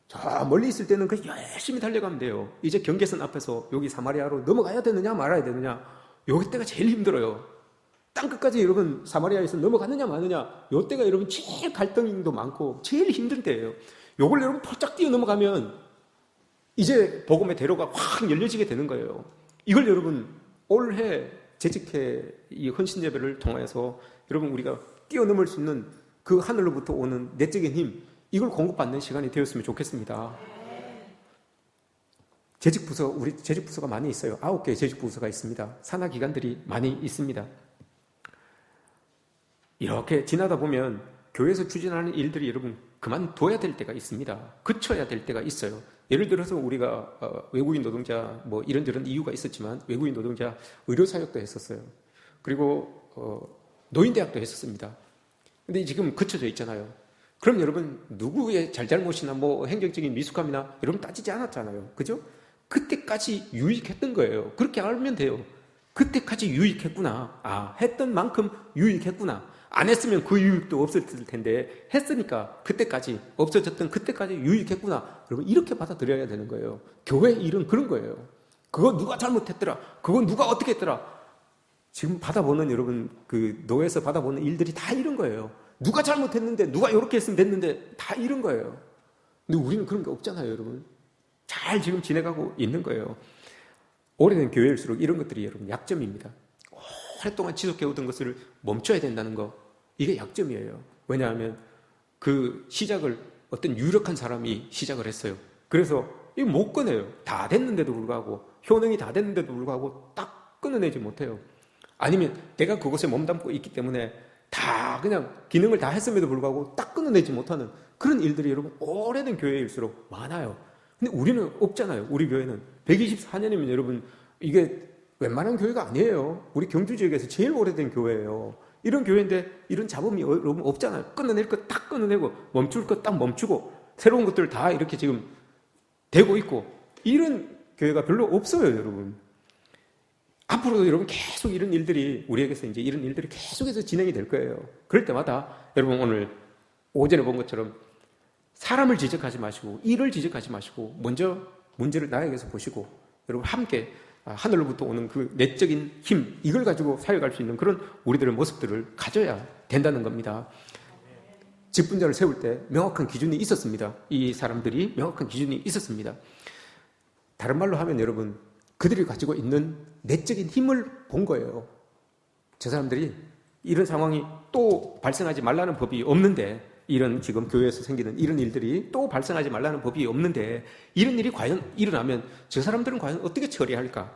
저 멀리 있을 때는 그냥 열심히 달려가면 돼요. 이제 경계선 앞에서 여기 사마리아로 넘어가야 되느냐 말아야 되느냐 이때가 제일 힘들어요. 땅끝까지 여러분 사마리아에서 넘어가느냐 마느냐 이때가 여러분 제일 갈등도 많고 제일 힘든 때예요. 요걸 여러분 폴짝 뛰어 넘어가면 이제 복음의 대로가 확 열려지게 되는 거예요. 이걸 여러분 올해 재직회 이 헌신 예배를 통해서 여러분 우리가 뛰어넘을 수 있는 그 하늘로부터 오는 내적인 힘, 이걸 공급받는 시간이 되었으면 좋겠습니다. 우리 재직 부서가 많이 있어요. 9개의 재직 부서가 있습니다. 산하 기관들이 많이 있습니다. 이렇게 지나다 보면 교회에서 추진하는 일들이 여러분 그만둬야 될 때가 있습니다. 그쳐야 될 때가 있어요. 예를 들어서 우리가 외국인 노동자 뭐 이런저런 이유가 있었지만 외국인 노동자 의료사역도 했었어요. 그리고 노인대학도 했었습니다. 근데 지금 그쳐져 있잖아요. 그럼 여러분 누구의 잘잘못이나 뭐 행정적인 미숙함이나 여러분 따지지 않았잖아요. 그죠? 그때까지 유익했던 거예요. 그렇게 알면 돼요. 그때까지 유익했구나. 했던 만큼 유익했구나. 안 했으면 그 유익도 없었을 텐데 했으니까 그때까지 없어졌던 그때까지 유익했구나. 여러분 이렇게 받아들여야 되는 거예요. 교회 일은 그런 거예요. 그거 누가 잘못했더라. 그건 누가 어떻게 했더라. 지금 받아보는 여러분 그 노예에서 받아보는 일들이 다 이런 거예요. 누가 잘못했는데 누가 이렇게 했으면 됐는데 다 이런 거예요. 근데 우리는 그런 게 없잖아요, 여러분. 잘 지금 지내가고 있는 거예요. 오래된 교회일수록 이런 것들이 여러분 약점입니다. 오랫동안 지속해오던 것을 멈춰야 된다는 거, 이게 약점이에요. 왜냐하면 그 시작을 어떤 유력한 사람이 시작을 했어요. 그래서 이거 못 꺼내요. 다 됐는데도 불구하고, 효능이 다 됐는데도 불구하고 딱 끊어내지 못해요. 아니면 내가 그것에 몸담고 있기 때문에 다 그냥 기능을 다 했음에도 불구하고 딱 끊어내지 못하는 그런 일들이 여러분 오래된 교회일수록 많아요. 근데 우리는 없잖아요. 우리 교회는 124년이면 여러분 이게 웬만한 교회가 아니에요. 우리 경주 지역에서 제일 오래된 교회예요. 이런 교회인데 이런 잡음이 여러분 없잖아요. 끊어낼 거 딱 끊어내고 멈출 거 딱 멈추고 새로운 것들 다 이렇게 지금 되고 있고 이런 교회가 별로 없어요, 여러분. 앞으로도 여러분 계속 이런 일들이 우리에게서 이제 이런 일들이 계속해서 진행이 될 거예요. 그럴 때마다 여러분 오늘 오전에 본 것처럼 사람을 지적하지 마시고 일을 지적하지 마시고 먼저 문제를 나에게서 보시고 여러분 함께 하늘로부터 오는 그 내적인 힘 이걸 가지고 사역할 수 있는 그런 우리들의 모습들을 가져야 된다는 겁니다. 직분자를 세울 때 명확한 기준이 있었습니다. 이 사람들이 명확한 기준이 있었습니다. 다른 말로 하면 여러분 그들이 가지고 있는 내적인 힘을 본 거예요. 저 사람들이 이런 상황이 또 발생하지 말라는 법이 없는데 이런 지금 교회에서 생기는 이런 일들이 또 발생하지 말라는 법이 없는데 이런 일이 과연 일어나면 저 사람들은 과연 어떻게 처리할까?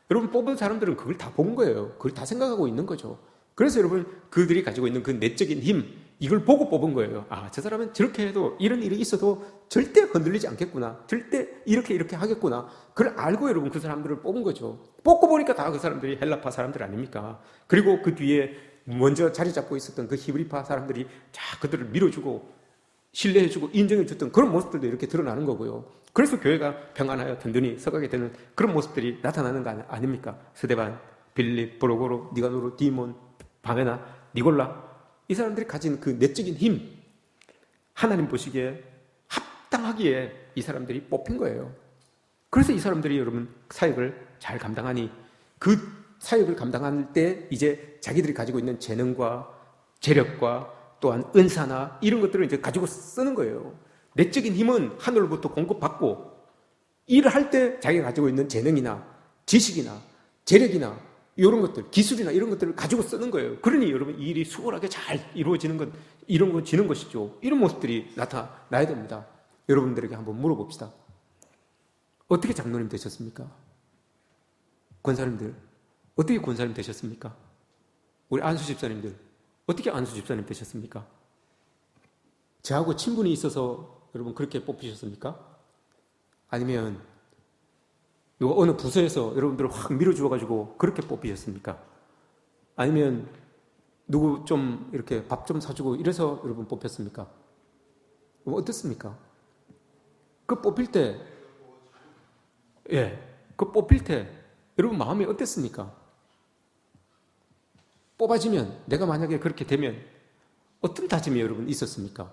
여러분 뽑은 사람들은 그걸 다 본 거예요. 그걸 다 생각하고 있는 거죠. 그래서 여러분 그들이 가지고 있는 그 내적인 힘 이걸 보고 뽑은 거예요. 저 사람은 저렇게 해도 이런 일이 있어도 절대 흔들리지 않겠구나. 절대 이렇게 하겠구나. 그걸 알고 여러분 그 사람들을 뽑은 거죠. 뽑고 보니까 다 그 사람들이 헬라파 사람들 아닙니까? 그리고 그 뒤에 먼저 자리 잡고 있었던 그 히브리파 사람들이 그들을 밀어주고 신뢰해주고 인정해줬던 그런 모습들도 이렇게 드러나는 거고요. 그래서 교회가 평안하여 든든히 서가게 되는 그런 모습들이 나타나는 거 아닙니까? 스데반, 빌립, 브로고로, 니가노로, 디몬, 바메나, 니골라 이 사람들이 가진 그 내적인 힘 하나님 보시기에 합당하기에 이 사람들이 뽑힌 거예요. 그래서 이 사람들이 여러분 사역을 잘 감당하니 그 사역을 감당할 때 이제 자기들이 가지고 있는 재능과 재력과 또한 은사나 이런 것들을 이제 가지고 쓰는 거예요. 내적인 힘은 하늘로부터 공급받고 일을 할 때 자기가 가지고 있는 재능이나 지식이나 재력이나 이런 것들, 기술이나 이런 것들을 가지고 쓰는 거예요. 그러니 여러분 이 일이 수월하게 잘 이루어지는 것, 이루어지는 것이죠. 이런 모습들이 나타나야 됩니다. 여러분들에게 한번 물어봅시다. 어떻게 장로님 되셨습니까? 권사님들, 어떻게 권사님 되셨습니까? 우리 안수 집사님들, 어떻게 안수 집사님 되셨습니까? 저하고 친분이 있어서 여러분 그렇게 뽑히셨습니까? 아니면 누가 어느 부서에서 여러분들을 확 밀어주어가지고 그렇게 뽑히셨습니까? 아니면 누구 좀 이렇게 밥 좀 사주고 이래서 여러분 뽑혔습니까? 어떻습니까? 그 뽑힐 때, 그 뽑힐 때 여러분 마음이 어땠습니까? 뽑아지면 내가 만약에 그렇게 되면 어떤 다짐이 여러분 있었습니까?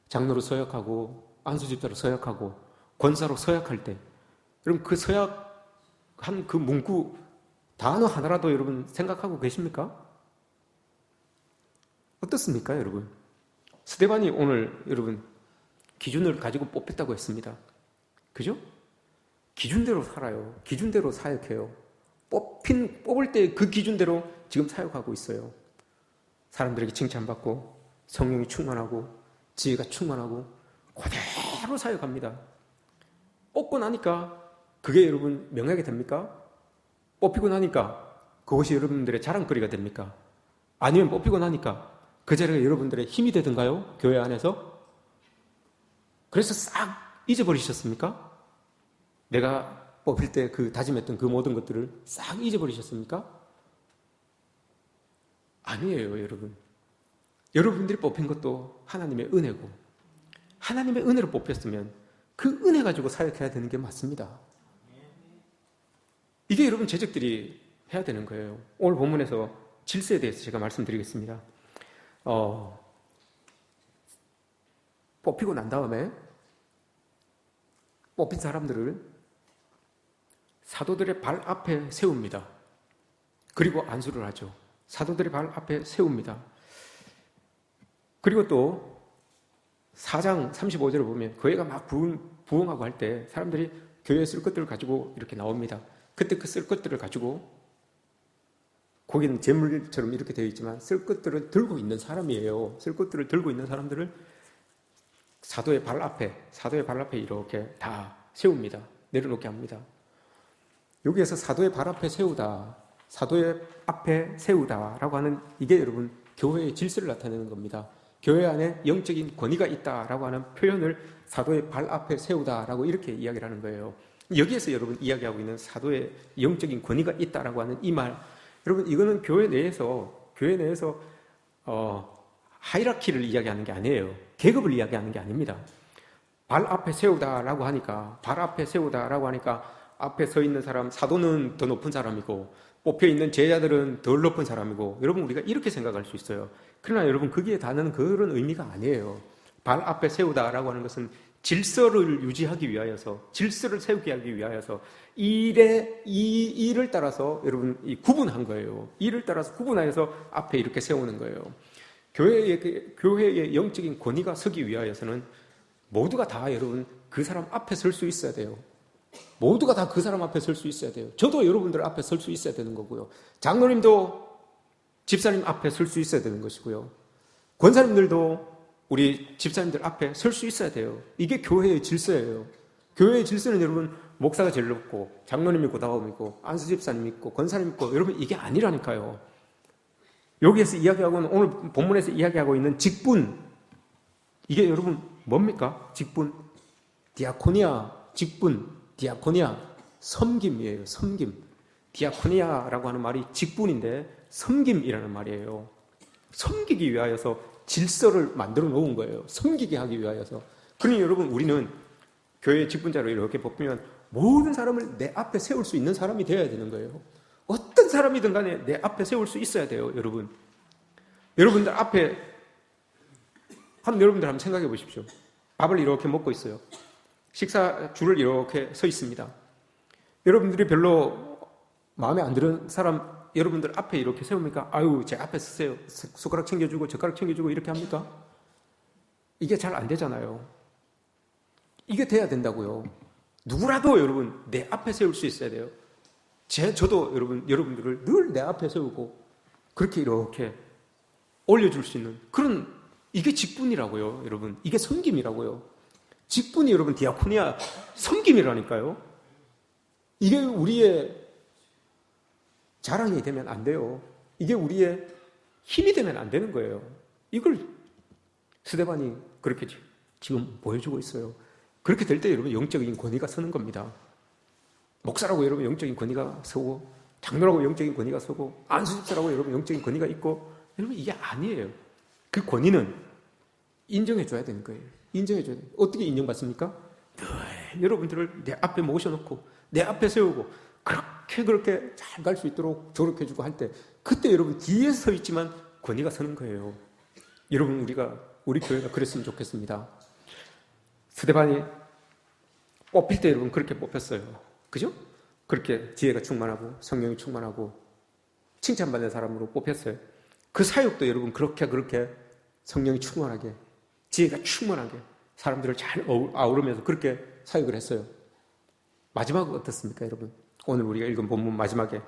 장로로 서역하고 안수집사로 서역하고 권사로 서역할 때 여러분 그 서약한 그 문구 단어 하나라도 여러분 생각하고 계십니까? 어떻습니까 여러분? 스데반이 오늘 여러분 기준을 가지고 뽑혔다고 했습니다. 그죠? 기준대로 살아요. 기준대로 사역해요. 뽑을 때 그 기준대로 지금 사역하고 있어요. 사람들에게 칭찬받고 성령이 충만하고 지혜가 충만하고 그대로 사역합니다. 뽑고 나니까 그게 여러분 명예가 됩니까? 뽑히고 나니까 그것이 여러분들의 자랑거리가 됩니까? 아니면 뽑히고 나니까 그 자리가 여러분들의 힘이 되던가요? 교회 안에서? 그래서 싹 잊어버리셨습니까? 내가 뽑힐 때 그 다짐했던 그 모든 것들을 싹 잊어버리셨습니까? 아니에요, 여러분. 여러분들이 뽑힌 것도 하나님의 은혜고, 하나님의 은혜로 뽑혔으면 그 은혜 가지고 사역해야 되는 게 맞습니다. 이게 여러분 제적들이 해야 되는 거예요. 오늘 본문에서 질서에 대해서 제가 말씀드리겠습니다. 뽑히고 난 다음에 뽑힌 사람들을 사도들의 발 앞에 세웁니다. 그리고 안수를 하죠. 사도들의 발 앞에 세웁니다. 그리고 또 4장 35절을 보면 교회가 막 부흥하고 할 때 사람들이 교회에 쓸 것들을 가지고 이렇게 나옵니다. 그때 그 쓸 것들을 가지고, 거기는 재물처럼 이렇게 되어 있지만 쓸 것들을 들고 있는 사람이에요. 쓸 것들을 들고 있는 사람들을 사도의 발 앞에 이렇게 다 세웁니다. 내려놓게 합니다. 여기에서 사도의 발 앞에 세우다, 사도의 앞에 세우다라고 하는 이게 여러분 교회의 질서를 나타내는 겁니다. 교회 안에 영적인 권위가 있다라고 하는 표현을 사도의 발 앞에 세우다라고 이렇게 이야기를 하는 거예요. 여기에서 여러분 이야기하고 있는 사도의 영적인 권위가 있다라고 하는 이 말, 여러분 이거는 교회 내에서 하이라키를 이야기하는 게 아니에요. 계급을 이야기하는 게 아닙니다. 발 앞에 세우다라고 하니까, 앞에 서 있는 사람, 사도는 더 높은 사람이고 뽑혀 있는 제자들은 덜 높은 사람이고, 여러분 우리가 이렇게 생각할 수 있어요. 그러나 여러분 거기에 다는 그런 의미가 아니에요. 발 앞에 세우다라고 하는 것은 질서를 유지하기 위하여서, 질서를 세우게 하기 위하여서 이 일을 따라서 여러분 구분한 거예요. 일을 따라서 구분하여서 앞에 이렇게 세우는 거예요. 교회의 영적인 권위가 서기 위하여서는 모두가 다 여러분 그 사람 앞에 설 수 있어야 돼요. 모두가 다 그 사람 앞에 설 수 있어야 돼요. 저도 여러분들 앞에 설 수 있어야 되는 거고요. 장로님도 집사님 앞에 설 수 있어야 되는 것이고요. 권사님들도 우리 집사님들 앞에 설 수 있어야 돼요. 이게 교회의 질서예요. 교회의 질서는 여러분 목사가 제일 높고, 장로님 있고, 다음 있고, 안수 집사님 있고, 권사님 있고, 여러분 이게 아니라니까요. 여기에서 이야기하고는, 오늘 본문에서 이야기하고 있는 직분, 이게 여러분 뭡니까? 직분, 디아코니아, 직분, 디아코니아, 섬김이에요. 섬김. 디아코니아라고 하는 말이 직분인데 섬김이라는 말이에요. 섬기기 위하여서 질서를 만들어 놓은 거예요. 섬기게 하기 위하여서. 그러니 여러분 우리는 교회의 직분자로 이렇게 뽑히면 모든 사람을 내 앞에 세울 수 있는 사람이 되어야 되는 거예요. 어떤 사람이든 간에 내 앞에 세울 수 있어야 돼요, 여러분. 여러분들 앞에, 여러분들 한번 생각해 보십시오. 밥을 이렇게 먹고 있어요. 식사 줄을 이렇게 서 있습니다. 여러분들이 별로 마음에 안 드는 사람 여러분들 앞에 이렇게 세웁니까? 아유, 제 앞에 서세요. 숟가락 챙겨주고 젓가락 챙겨주고 이렇게 합니까? 이게 잘 안 되잖아요. 이게 돼야 된다고요. 누구라도 여러분 내 앞에 세울 수 있어야 돼요. 저도 여러분들을 늘 내 앞에 세우고 그렇게 이렇게 올려줄 수 있는 그런, 이게 직분이라고요, 여러분. 이게 섬김이라고요. 직분이 여러분 디아코니아, 섬김이라니까요. 이게 우리의 자랑이 되면 안 돼요. 이게 우리의 힘이 되면 안 되는 거예요. 이걸 스데반이 그렇게 지금 보여주고 있어요. 그렇게 될 때 여러분 영적인 권위가 서는 겁니다. 목사라고 여러분 영적인 권위가 서고, 장로라고 영적인 권위가 서고, 안수집사라고 여러분 영적인 권위가 있고, 여러분 이게 아니에요. 그 권위는 인정해줘야 되는 거예요. 인정해줘야 돼요. 어떻게 인정받습니까? 늘 여러분들을 내 앞에 모셔놓고 내 앞에 세우고 그렇게 잘 갈 수 있도록 조력해주고 할 때, 그때 여러분 뒤에 서 있지만 권위가 서는 거예요. 여러분 우리 교회가 그랬으면 좋겠습니다. 스데반이 뽑힐 때 여러분 그렇게 뽑혔어요. 그죠? 그렇게 지혜가 충만하고 성령이 충만하고 칭찬받는 사람으로 뽑혔어요. 그 사역도 여러분 그렇게 성령이 충만하게, 지혜가 충만하게 사람들을 잘 아우르면서 그렇게 사역을 했어요. 마지막은 어떻습니까, 여러분? 오늘 우리가 읽은 본문 마지막에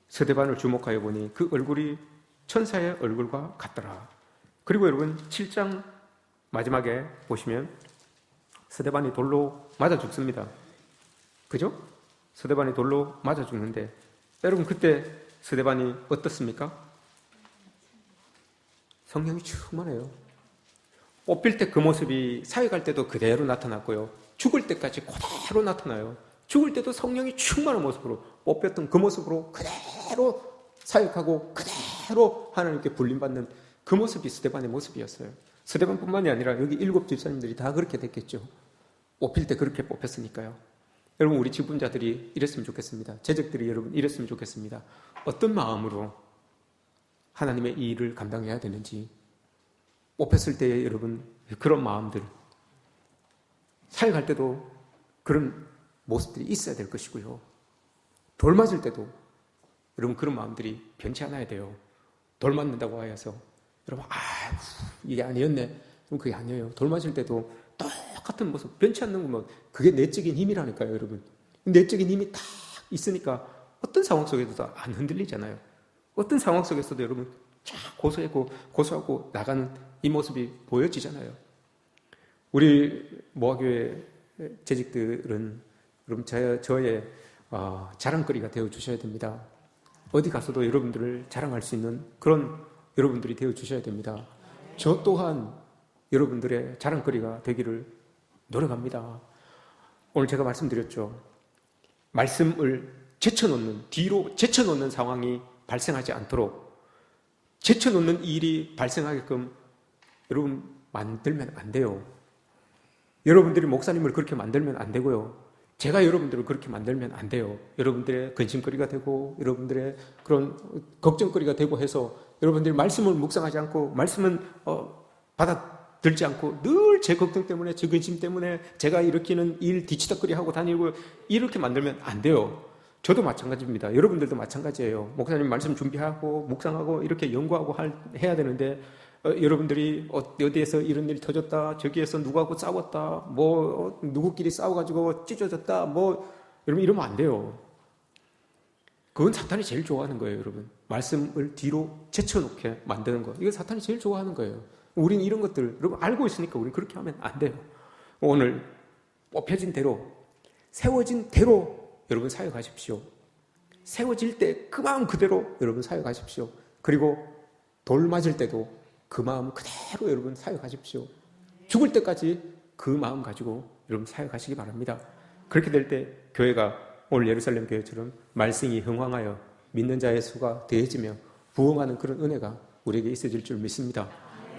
스데반을 주목하여 보니 그 얼굴이 천사의 얼굴과 같더라. 그리고 여러분 7장 마지막에 보시면 스데반이 돌로 맞아 죽습니다. 그죠? 스데반이 돌로 맞아 죽는데 여러분 그때 스데반이 어떻습니까? 성령이 충만해요. 뽑힐 때 그 모습이 사역할 때도 그대로 나타났고요. 죽을 때까지 그대로 나타나요. 죽을 때도 성령이 충만한 모습으로 뽑혔던 그 모습으로 그대로 사역하고 그대로 하나님께 불림받는 그 모습이 스데반의 모습이었어요. 스데반뿐만이 아니라 여기 7 집사님들이 다 그렇게 됐겠죠. 뽑힐 때 그렇게 뽑혔으니까요. 여러분 우리 직분자들이 이랬으면 좋겠습니다. 제적들이 여러분 이랬으면 좋겠습니다. 어떤 마음으로 하나님의 이 일을 감당해야 되는지 뽑혔을 때의 여러분 그런 마음들 사역할 때도 그런 모습들이 있어야 될 것이고요. 돌 맞을 때도 여러분 그런 마음들이 변치 않아야 돼요. 돌 맞는다고 하여서 여러분 이게 아니었네. 그럼 그게 아니에요. 돌 맞을 때도 똑같은 모습 변치 않는 거면 그게 내적인 힘이라니까요. 여러분 내적인 힘이 딱 있으니까 어떤 상황 속에서도 안 흔들리잖아요. 어떤 상황 속에서도 여러분 쫙 고소하고 나가는 이 모습이 보여지잖아요. 우리 모아교회 재직들은 여러분 저의 자랑거리가 되어주셔야 됩니다. 어디 가서도 여러분들을 자랑할 수 있는 그런 여러분들이 되어주셔야 됩니다. 저 또한 여러분들의 자랑거리가 되기를 노력합니다. 오늘 제가 말씀드렸죠. 말씀을 뒤로 제쳐놓는 상황이 발생하지 않도록 제쳐놓는 일이 발생하게끔 여러분 만들면 안 돼요. 여러분들이 목사님을 그렇게 만들면 안 되고요. 제가 여러분들을 그렇게 만들면 안 돼요. 여러분들의 근심거리가 되고 여러분들의 그런 걱정거리가 되고 해서 여러분들이 말씀을 묵상하지 않고 말씀은 받아들지 않고 늘 제 걱정 때문에 제 근심 때문에 제가 일으키는 일 뒤치다거리 하고 다니고 이렇게 만들면 안 돼요. 저도 마찬가지입니다. 여러분들도 마찬가지예요. 목사님 말씀 준비하고 묵상하고 이렇게 연구하고 해야 되는데 여러분들이 어디에서 이런 일이 터졌다, 저기에서 누구하고 싸웠다, 누구끼리 싸워가지고 찢어졌다, 여러분 이러면 안 돼요. 그건 사탄이 제일 좋아하는 거예요, 여러분. 말씀을 뒤로 제쳐놓게 만드는 거. 이거 사탄이 제일 좋아하는 거예요. 우리는 이런 것들, 여러분 알고 있으니까 우리는 그렇게 하면 안 돼요. 오늘 뽑혀진 대로, 세워진 대로 여러분 사역하십시오. 세워질 때 그 마음 그대로 여러분 사역하십시오. 그리고 돌 맞을 때도 그 마음 그대로 여러분 사역하십시오. 죽을 때까지 그 마음 가지고 여러분 사역하시기 바랍니다. 그렇게 될 때 교회가 오늘 예루살렘 교회처럼 말씀이 흥황하여 믿는 자의 수가 더해지며 부흥하는 그런 은혜가 우리에게 있어질 줄 믿습니다.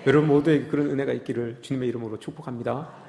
여러분 모두에게 그런 은혜가 있기를 주님의 이름으로 축복합니다.